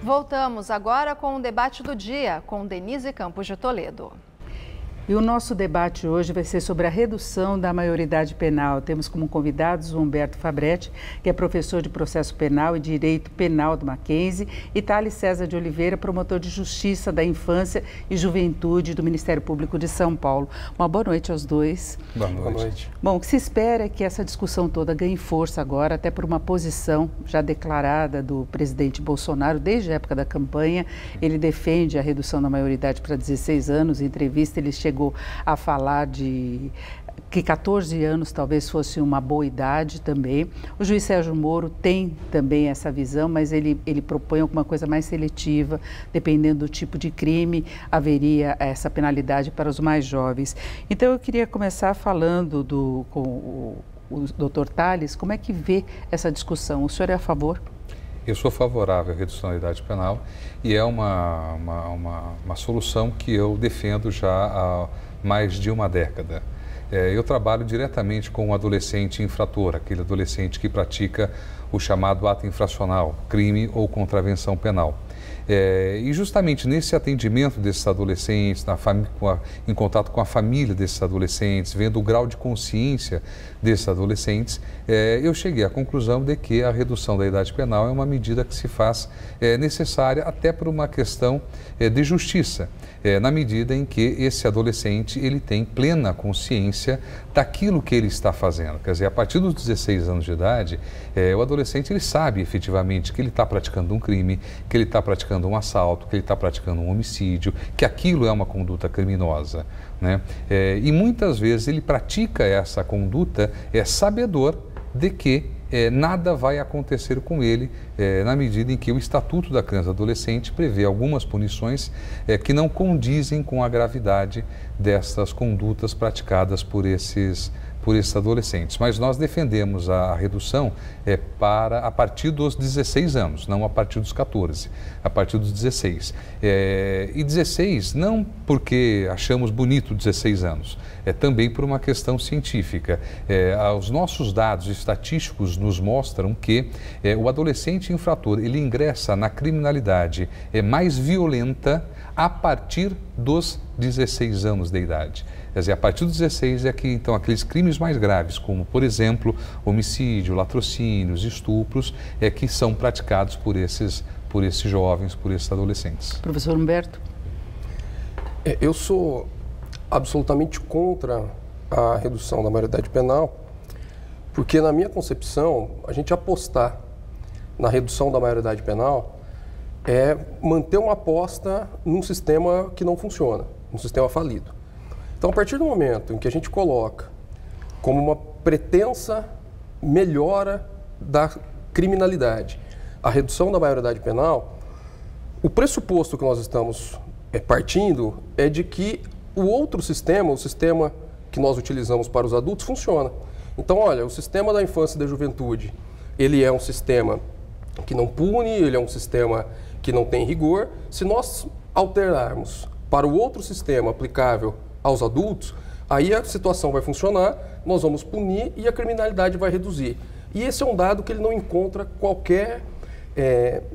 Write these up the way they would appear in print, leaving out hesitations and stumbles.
Voltamos agora com o debate do dia, com Denise Campos de Toledo. E o nosso debate hoje vai ser sobre a redução da maioridade penal. Temos como convidados o Humberto Fabretti, que é professor de processo penal e direito penal do Mackenzie, e Thales César de Oliveira, promotor de justiça da infância e juventude do Ministério Público de São Paulo. Uma boa noite aos dois. Boa noite. Bom, o que se espera é que essa discussão toda ganhe força agora, até por uma posição já declarada do presidente Bolsonaro desde a época da campanha. Ele defende a redução da maioridade para 16 anos. Em entrevista, ele chegou a falar de que 14 anos talvez fosse uma boa idade também. O juiz Sérgio Moro tem também essa visão, mas ele propõe alguma coisa mais seletiva, dependendo do tipo de crime, haveria essa penalidade para os mais jovens. Então eu queria começar falando com o doutor Thales, como é que vê essa discussão? O senhor é a favor? Eu sou favorável à redução da idade penal e é uma solução que eu defendo já há mais de uma década. Eu trabalho diretamente com um adolescente infrator, aquele adolescente que pratica o chamado ato infracional, crime ou contravenção penal. E justamente nesse atendimento desses adolescentes, em contato com a família desses adolescentes, vendo o grau de consciência desses adolescentes, eu cheguei à conclusão de que a redução da idade penal é uma medida que se faz necessária até por uma questão de justiça, na medida em que esse adolescente ele tem plena consciência daquilo que ele está fazendo. Quer dizer, a partir dos 16 anos de idade, o adolescente ele sabe efetivamente que ele está praticando um crime, que ele está praticando um assalto, que ele está praticando um homicídio, que aquilo é uma conduta criminosa, né? E muitas vezes ele pratica essa conduta sabedor de que nada vai acontecer com ele na medida em que o Estatuto da Criança e Adolescente prevê algumas punições que não condizem com a gravidade dessas condutas praticadas por esses adolescentes. Mas nós defendemos a redução a partir dos 16 anos, não a partir dos 14, a partir dos 16. E 16 não porque achamos bonito 16 anos, também por uma questão científica. Os nossos dados estatísticos nos mostram que o adolescente infrator ele ingressa na criminalidade mais violenta a partir dos 16 anos de idade. Quer dizer, a partir dos 16 é que, então, aqueles crimes mais graves, como, por exemplo, homicídio, latrocínios, estupros, que são praticados por esses jovens, por esses adolescentes. Professor Humberto? Eu sou absolutamente contra a redução da maioridade penal, porque, na minha concepção, a gente apostar na redução da maioridade penal é manter uma aposta num sistema que não funciona, num sistema falido. Então, a partir do momento em que a gente coloca como uma pretensa melhora da criminalidade a redução da maioridade penal, o pressuposto que nós estamos partindo é de que o outro sistema, o sistema que nós utilizamos para os adultos, funciona. Então, olha, o sistema da infância e da juventude, ele é um sistema que não pune, ele é um sistema que não tem rigor. Se nós alterarmos para o outro sistema aplicável aos adultos, aí a situação vai funcionar, nós vamos punir e a criminalidade vai reduzir. E esse é um dado que ele não encontra qualquer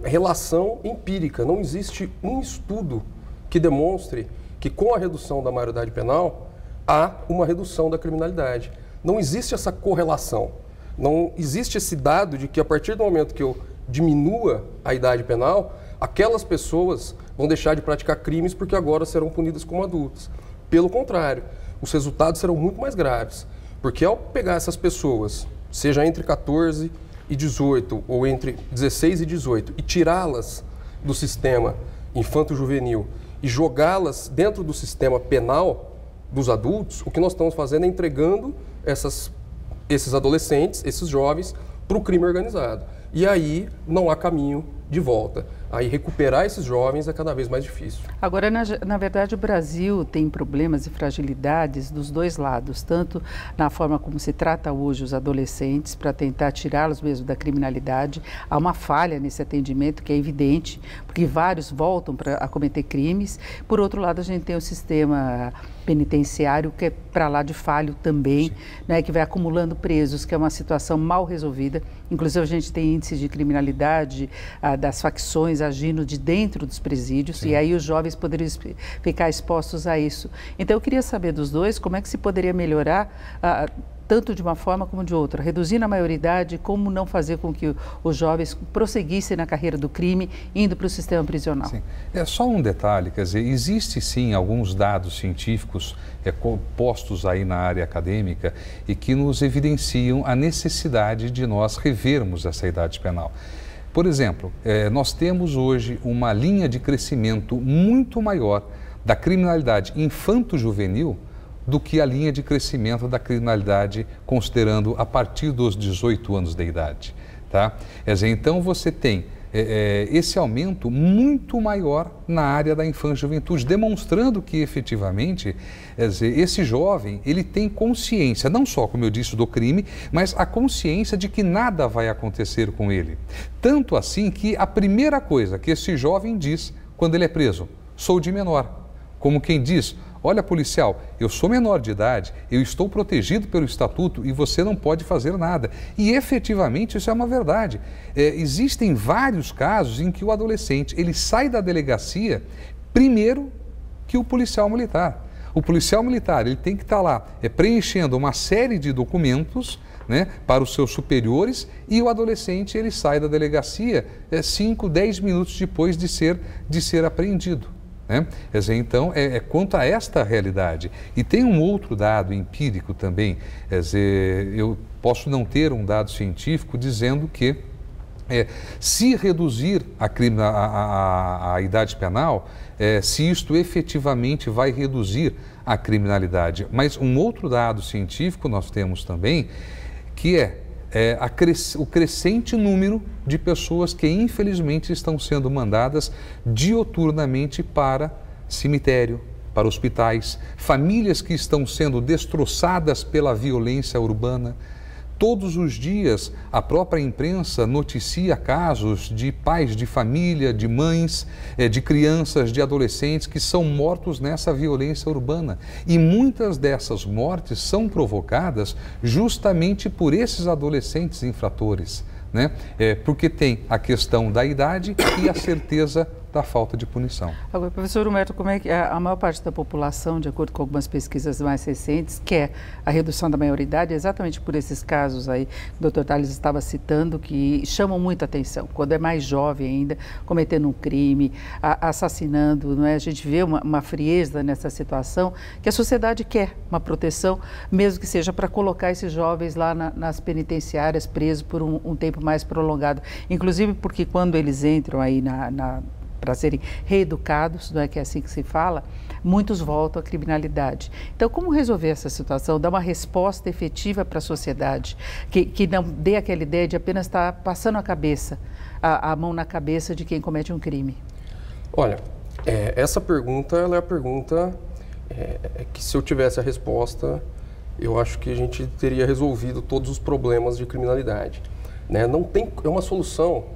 relação empírica. Não existe um estudo que demonstre que com a redução da maioridade penal há uma redução da criminalidade. Não existe essa correlação. Não existe esse dado de que a partir do momento que eu diminua a idade penal, aquelas pessoas vão deixar de praticar crimes porque agora serão punidas como adultas. Pelo contrário, os resultados serão muito mais graves, porque ao pegar essas pessoas, seja entre 14 e 18 ou entre 16 e 18, e tirá-las do sistema infanto-juvenil e jogá-las dentro do sistema penal dos adultos, o que nós estamos fazendo é entregando esses adolescentes, esses jovens, para o crime organizado. E aí não há caminho de volta. Aí recuperar esses jovens é cada vez mais difícil. Agora, na verdade, o Brasil tem problemas e fragilidades dos dois lados, tanto na forma como se trata hoje os adolescentes, para tentar tirá-los mesmo da criminalidade. Há uma falha nesse atendimento que é evidente, porque vários voltam a cometer crimes. Por outro lado, a gente tem o sistema penitenciário, que é para lá de falho também, né, que vai acumulando presos, que é uma situação mal resolvida. Inclusive, a gente tem índices de criminalidade das facções agindo de dentro dos presídios. Sim. E aí os jovens poderiam ficar expostos a isso. Então eu queria saber dos dois como é que se poderia melhorar tanto de uma forma como de outra, reduzindo a maioridade, como não fazer com que os jovens prosseguissem na carreira do crime, indo para o sistema prisional. Sim. É só um detalhe, quer dizer, existe sim alguns dados científicos postos aí na área acadêmica e que nos evidenciam a necessidade de nós revermos essa idade penal. Por exemplo, nós temos hoje uma linha de crescimento muito maior da criminalidade infanto-juvenil do que a linha de crescimento da criminalidade considerando a partir dos 18 anos de idade. Tá? Quer dizer, então você tem esse aumento muito maior na área da infância e juventude, demonstrando que efetivamente esse jovem ele tem consciência, não só, como eu disse, do crime, mas a consciência de que nada vai acontecer com ele. Tanto assim que a primeira coisa que esse jovem diz quando ele é preso, sou de menor, como quem diz, olha, policial, eu sou menor de idade, eu estou protegido pelo estatuto e você não pode fazer nada. E efetivamente isso é uma verdade. Existem vários casos em que o adolescente ele sai da delegacia primeiro que o policial militar. O policial militar ele tem que estar lá preenchendo uma série de documentos, né, para os seus superiores, e o adolescente ele sai da delegacia 5, 10 minutos depois de ser apreendido. Né? Quer dizer, então, quanto a esta realidade. E tem um outro dado empírico também, quer dizer, eu posso não ter um dado científico dizendo que se reduzir a idade penal, se isto efetivamente vai reduzir a criminalidade. Mas um outro dado científico nós temos também, que o crescente número de pessoas que infelizmente estão sendo mandadas dioturnamente para cemitério, para hospitais, famílias que estão sendo destroçadas pela violência urbana. Todos os dias a própria imprensa noticia casos de pais de família, de mães, de crianças, de adolescentes que são mortos nessa violência urbana. E muitas dessas mortes são provocadas justamente por esses adolescentes infratores, né? Porque tem a questão da idade e a certeza da falta de punição. Agora, professor Humberto, como é que a maior parte da população, de acordo com algumas pesquisas mais recentes, quer a redução da maioridade exatamente por esses casos aí que o Dr. Tales estava citando, que chamam muita atenção, quando é mais jovem ainda, cometendo um crime, assassinando, não é? A gente vê uma frieza nessa situação, que a sociedade quer uma proteção, mesmo que seja para colocar esses jovens lá nas penitenciárias, presos por um tempo mais prolongado. Inclusive porque quando eles entram aí para serem reeducados, não é que é assim que se fala, muitos voltam à criminalidade. Então, como resolver essa situação? Dar uma resposta efetiva para a sociedade, que não dê aquela ideia de apenas estar passando a mão na cabeça de quem comete um crime? Olha, essa pergunta ela é a pergunta que, se eu tivesse a resposta, eu acho que a gente teria resolvido todos os problemas de criminalidade. Né? Não tem, é uma solução,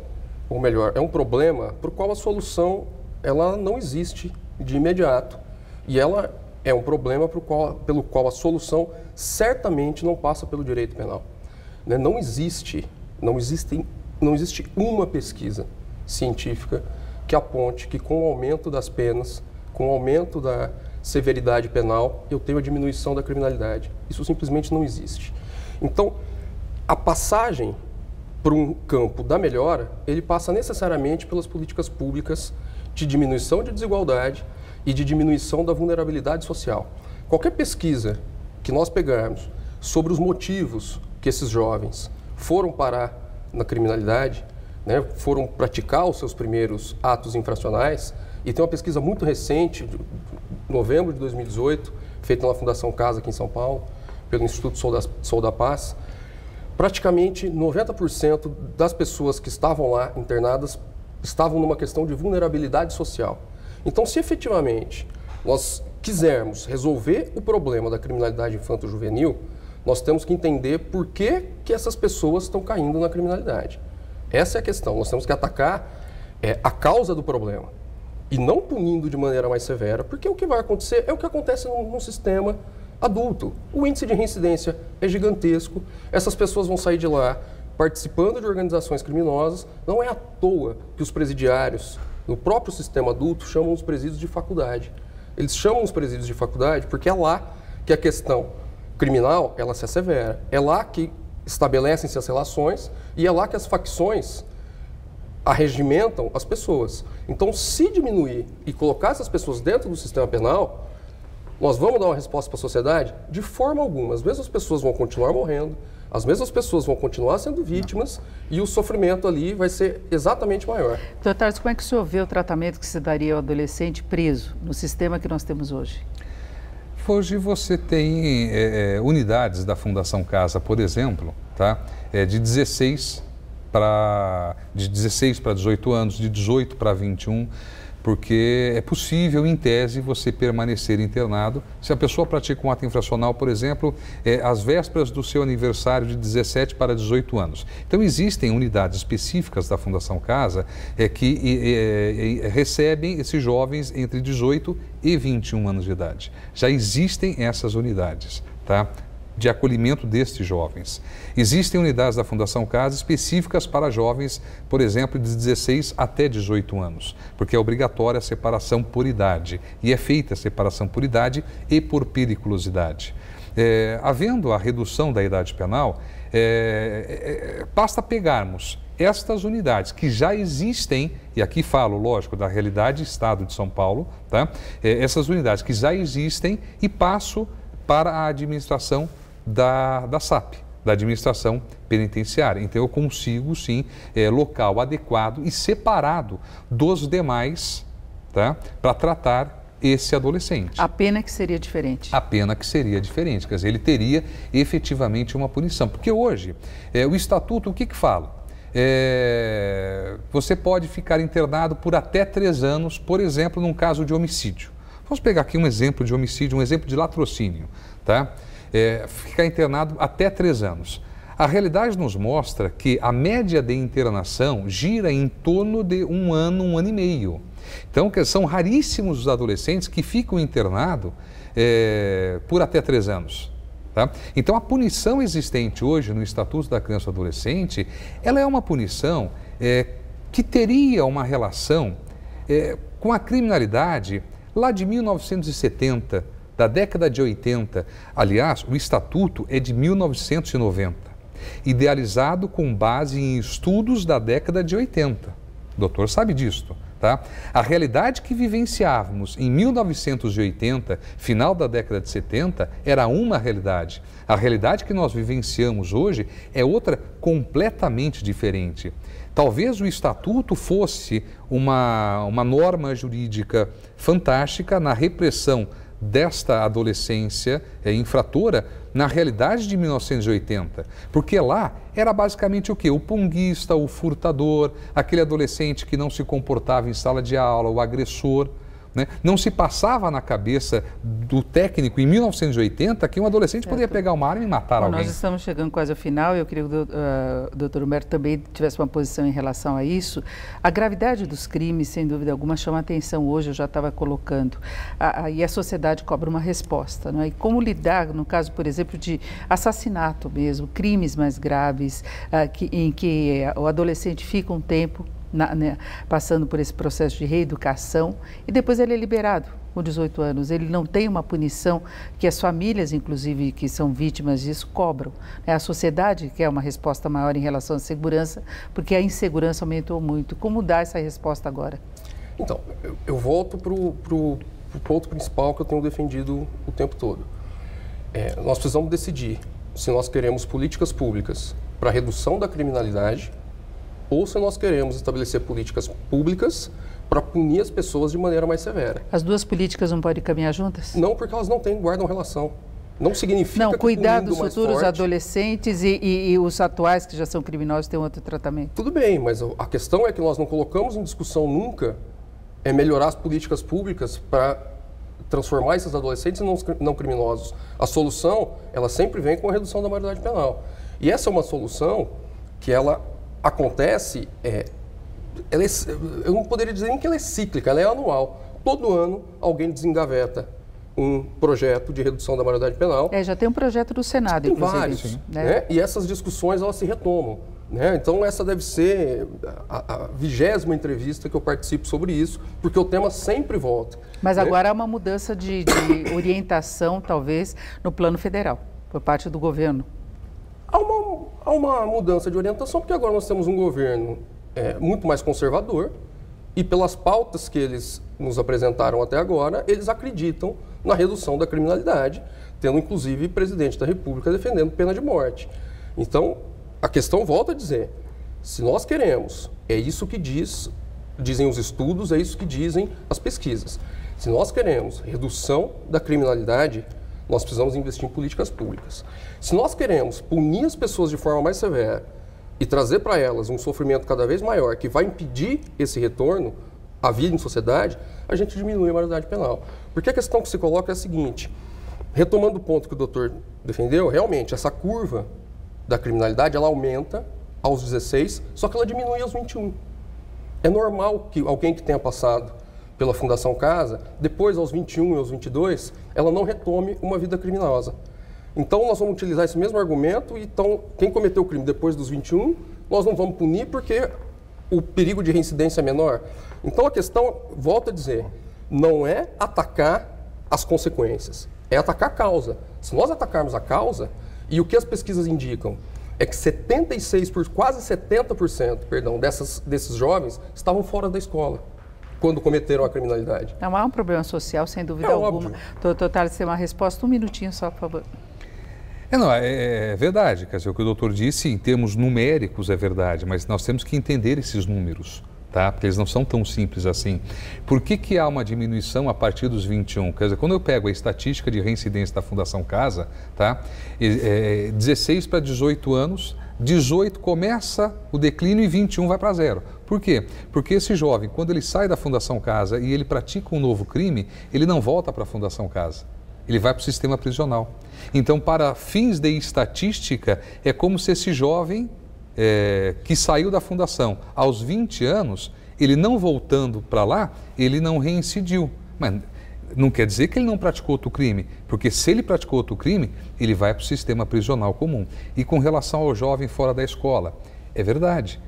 ou melhor, é um problema para o qual a solução ela não existe de imediato. E ela é um problema pelo qual a solução certamente não passa pelo direito penal. Né? Não existe uma pesquisa científica que aponte que com o aumento das penas, com o aumento da severidade penal, eu tenho a diminuição da criminalidade. Isso simplesmente não existe. Então, a passagem para um campo da melhora, ele passa necessariamente pelas políticas públicas de diminuição de desigualdade e de diminuição da vulnerabilidade social. Qualquer pesquisa que nós pegarmos sobre os motivos que esses jovens foram parar na criminalidade, né, foram praticar os seus primeiros atos infracionais, e tem uma pesquisa muito recente, de novembro de 2018, feita na Fundação Casa aqui em São Paulo, pelo Instituto Sou da Paz, praticamente 90% das pessoas que estavam lá internadas estavam numa questão de vulnerabilidade social. Então, se efetivamente nós quisermos resolver o problema da criminalidade infanto-juvenil, nós temos que entender por que essas pessoas estão caindo na criminalidade. Essa é a questão. Nós temos que atacar a causa do problema e não punindo de maneira mais severa, porque o que vai acontecer é o que acontece num sistema adulto. O índice de reincidência é gigantesco, essas pessoas vão sair de lá participando de organizações criminosas. Não é à toa que os presidiários, no próprio sistema adulto, chamam os presídios de faculdade. Eles chamam os presídios de faculdade porque é lá que a questão criminal ela se assevera. É lá que estabelecem-se as relações e é lá que as facções arregimentam as pessoas. Então, se diminuir e colocar essas pessoas dentro do sistema penal, nós vamos dar uma resposta para a sociedade? De forma alguma. As mesmas pessoas vão continuar morrendo, as mesmas pessoas vão continuar sendo vítimas e o sofrimento ali vai ser exatamente maior. Doutor Tarso, como é que o senhor vê o tratamento que se daria ao adolescente preso no sistema que nós temos hoje? Hoje você tem unidades da Fundação Casa, por exemplo, tá? De 16 para 18 anos, de 18 para 21, porque é possível, em tese, você permanecer internado. Se a pessoa pratica um ato infracional, por exemplo, às vésperas do seu aniversário de 17 para 18 anos. Então, existem unidades específicas da Fundação Casa que recebem esses jovens entre 18 e 21 anos de idade. Já existem essas unidades, tá? De acolhimento destes jovens. Existem unidades da Fundação Casa específicas para jovens, por exemplo, de 16 até 18 anos, porque é obrigatória a separação por idade, e é feita a separação por idade e por periculosidade. Havendo a redução da idade penal, basta pegarmos estas unidades que já existem, e aqui falo, lógico, da realidade Estado de São Paulo, tá? Essas unidades que já existem e passo para a administração da SAP, da administração penitenciária. Então eu consigo sim local adequado e separado dos demais, tá? Para tratar esse adolescente. A pena que seria diferente. A pena que seria diferente, quer dizer, ele teria efetivamente uma punição. Porque hoje, o Estatuto, o que fala? Você pode ficar internado por até 3 anos, por exemplo, num caso de homicídio. Vamos pegar aqui um exemplo de homicídio, um exemplo de latrocínio, tá? Ficar internado até 3 anos. A realidade nos mostra que a média de internação gira em torno de 1 ano, 1 ano e meio. Então, são raríssimos os adolescentes que ficam internados por até 3 anos. Tá? Então, a punição existente hoje no Estatuto da Criança e do Adolescente, ela é uma punição que teria uma relação com a criminalidade lá de 1970, da década de 80. Aliás, o Estatuto é de 1990, idealizado com base em estudos da década de 80. O doutor sabe disso, tá? A realidade que vivenciávamos em 1980, final da década de 70, era uma realidade. A realidade que nós vivenciamos hoje é outra completamente diferente. Talvez o Estatuto fosse uma norma jurídica fantástica na repressão desta adolescência infratora na realidade de 1980, porque lá era basicamente o quê? O punguista, o furtador, aquele adolescente que não se comportava em sala de aula, o agressor, né? Não se passava na cabeça do técnico em 1980 que um adolescente poderia pegar uma arma e matar alguém. Nós estamos chegando quase ao final e eu queria que o doutor Humberto também tivesse uma posição em relação a isso. A gravidade dos crimes, sem dúvida alguma, chama atenção hoje, eu já estava colocando. E a sociedade cobra uma resposta, não é? E como lidar, no caso, por exemplo, de assassinato mesmo, crimes mais graves, em que o adolescente fica um tempo passando por esse processo de reeducação e depois ele é liberado com 18 anos. Ele não tem uma punição que as famílias, inclusive, que são vítimas disso, cobram. A sociedade quer uma resposta maior em relação à segurança, porque a insegurança aumentou muito. Como dar essa resposta agora? Então, eu volto para o ponto principal que eu tenho defendido o tempo todo. Nós precisamos decidir se nós queremos políticas públicas para a redução da criminalidade ou se nós queremos estabelecer políticas públicas para punir as pessoas de maneira mais severa. As duas políticas não podem caminhar juntas? Não, porque elas não guardam relação. Não significa que cuidar dos futuros forte, adolescentes e os atuais que já são criminosos têm outro tratamento. Tudo bem, mas a questão é que nós não colocamos em discussão nunca melhorar as políticas públicas para transformar esses adolescentes em não criminosos. A solução, ela sempre vem com a redução da maioridade penal. E essa é uma solução que ela acontece, eu não poderia dizer nem que ela é cíclica, ela é anual. Todo ano alguém desengaveta um projeto de redução da maioridade penal. Já tem um projeto do Senado, tem inclusive. Vários, né? E essas discussões elas se retomam. né? Então essa deve ser a 20ª entrevista que eu participo sobre isso, porque o tema sempre volta. Mas né? agora há uma mudança de orientação, talvez, no plano federal, por parte do governo. Há uma mudança de orientação, porque agora nós temos um governo muito mais conservador e pelas pautas que eles nos apresentaram até agora, eles acreditam na redução da criminalidade, tendo inclusive o presidente da República defendendo pena de morte. Então, a questão volta a dizer, se nós queremos, é isso que dizem os estudos, é isso que dizem as pesquisas. Se nós queremos redução da criminalidade, nós precisamos investir em políticas públicas. Se nós queremos punir as pessoas de forma mais severa e trazer para elas um sofrimento cada vez maior que vai impedir esse retorno à vida em sociedade, a gente diminui a maioridade penal. Porque a questão que se coloca é a seguinte, retomando o ponto que o doutor defendeu, realmente essa curva da criminalidade ela aumenta aos 16, só que ela diminui aos 21. É normal que alguém que tenha passado pela Fundação Casa, depois aos 21 e aos 22, ela não retome uma vida criminosa. Então nós vamos utilizar esse mesmo argumento, e então quem cometeu o crime depois dos 21, nós não vamos punir porque o perigo de reincidência é menor. Então a questão, volto a dizer, não é atacar as consequências, é atacar a causa. Se nós atacarmos a causa, e o que as pesquisas indicam é que 76%, quase 70%, desses jovens estavam fora da escola quando cometeram a criminalidade. Não há um problema social, sem dúvida alguma. Doutor Tales, tem uma resposta, um minutinho só, por favor. É verdade, quer dizer, o que o doutor disse em termos numéricos é verdade, mas nós temos que entender esses números, tá? Porque eles não são tão simples assim. Por que há uma diminuição a partir dos 21? Quer dizer, quando eu pego a estatística de reincidência da Fundação Casa, tá? 16 para 18 anos, 18 começa o declínio e 21 vai para zero. Por quê? Porque esse jovem, quando ele sai da Fundação Casa e ele pratica um novo crime, ele não volta para a Fundação Casa. Ele vai para o sistema prisional. Então, para fins de estatística, é como se esse jovem que saiu da fundação aos 20 anos, ele não voltando para lá, ele não reincidiu. Mas não quer dizer que ele não praticou outro crime, porque se ele praticou outro crime, ele vai para o sistema prisional comum. E com relação ao jovem fora da escola, é verdade.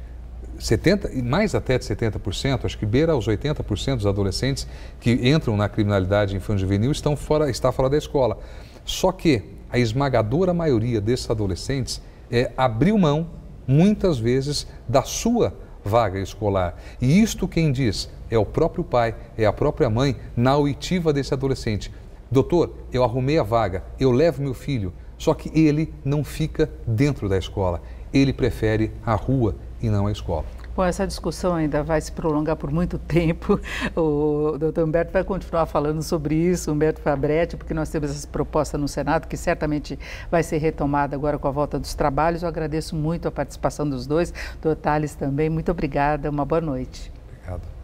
70%, mais até de 70%, acho que beira aos 80% dos adolescentes que entram na criminalidade infanto-juvenil está fora da escola. Só que a esmagadora maioria desses adolescentes abriu mão, muitas vezes, da sua vaga escolar. E isto quem diz é o próprio pai, é a própria mãe na oitiva desse adolescente. Doutor, eu arrumei a vaga, eu levo meu filho, só que ele não fica dentro da escola. Ele prefere a rua e não a escola. Bom, essa discussão ainda vai se prolongar por muito tempo. O doutor Humberto vai continuar falando sobre isso, Humberto Fabretti, porque nós temos essa proposta no Senado, que certamente vai ser retomada agora com a volta dos trabalhos. Eu agradeço muito a participação dos dois, doutor Tales também. Muito obrigada, uma boa noite. Obrigado.